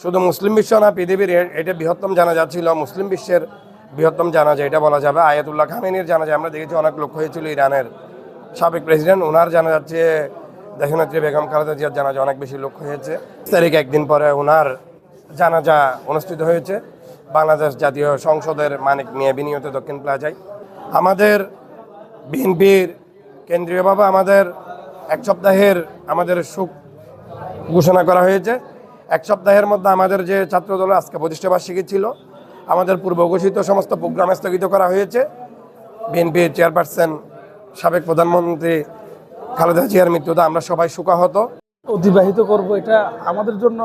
শুধু মুসলিম বিশ্ব না, পৃথিবীর এটা বৃহত্তম জানাজা ছিল, মুসলিম বিশ্বের বৃহত্তম জানাজা এটা বলা যাবে। আয়াতুল্লাহ খামেনির জানাজা আমরা দেখেছি, অনেক লোক হয়েছিল। ইরানের সাবেক প্রেসিডেন্ট, ওনার জানাজার চেয়ে দেশনেত্রী বেগম খালেদা জিয়ার জানাজা অনেক বেশি লোক হয়েছে। তারিখ একদিন পরে ওনার জানাজা অনুষ্ঠিত হয়েছে বাংলাদেশ জাতীয় সংসদের মানিক মিয়া বিনিয়ত দক্ষিণ প্লাজায়। আমাদের বিএনপির কেন্দ্রীয়ভাবে আমাদের এক সপ্তাহের আমাদের শোক ঘোষণা করা হয়েছে। এক সপ্তাহের মধ্যে আমাদের যে ছাত্রদল আজকে প্রতিষ্ঠাবার্ষিকী ছিল, আমাদের পূর্ব ঘোষিত সমস্ত প্রোগ্রাম স্থগিত করা হয়েছে। বিএনপির চেয়ারপারসন সাবেক প্রধানমন্ত্রী খালেদা জিয়ার মৃত্যুতে আমরা সবাই শোকাহত। অতিবাহিত করব, এটা আমাদের জন্য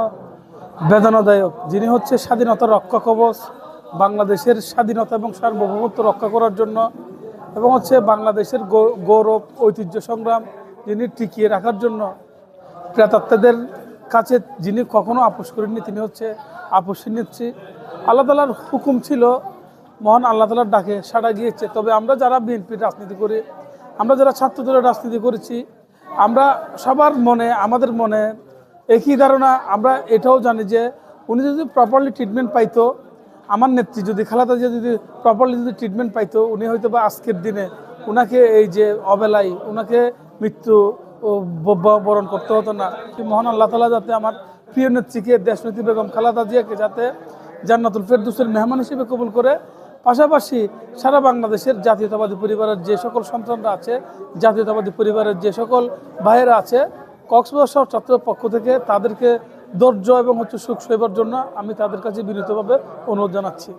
বেদনাদায়ক। যিনি হচ্ছে স্বাধীনতার রক্ষা কবচ, বাংলাদেশের স্বাধীনতা এবং সার্বভৌমত্ব রক্ষা করার জন্য এবং হচ্ছে বাংলাদেশের গৌরব ঐতিহ্য সংগ্রাম যিনি টিকিয়ে রাখার জন্য প্রেতাত্মাদের কাছে যিনি কখনো আপোষ করেননি, তিনি হচ্ছে আপোষী নেত্রী। আল্লাহ তাআলার হুকুম ছিল, মহান আল্লাহ তাআলার ডাকে সাড়া গিয়েছে। তবে আমরা যারা বিএনপির রাজনীতি করি, আমরা যারা ছাত্রদলের রাজনীতি করেছি, আমরা সবার মনে, আমাদের মনে একই ধারণা। আমরা এটাও জানি যে উনি যদি প্রপারলি ট্রিটমেন্ট পাইতো, আমার নেত্রী যদি খালেদা জিয়া যদি প্রপারলি যদি ট্রিটমেন্ট পাইতো, উনি হয়তো বা আজকের দিনে ওনাকে এই যে অবেলায় ওনাকে মৃত্যু বরণ করতে হতো না। মহান আল্লাহ তাআলা যাতে আমার প্রিয় নেত্রীকে, দেশনেত্রী বেগম খালেদা জিয়াকে যাতে জান্নাতুল ফেরদৌসের মেহমান হিসেবে কবুল করে, পাশাপাশি সারা বাংলাদেশের জাতীয়তাবাদী পরিবারের যে সকল সন্তানরা আছে, জাতীয়তাবাদী পরিবারের যে সকল ভাইয়েরা আছে, কক্সবাজার শহর ছাত্রের পক্ষ থেকে তাদেরকে ধৈর্য এবং হচ্ছে সুখ সইবার জন্য আমি তাদের কাছে বিনীতভাবে অনুরোধ জানাচ্ছি।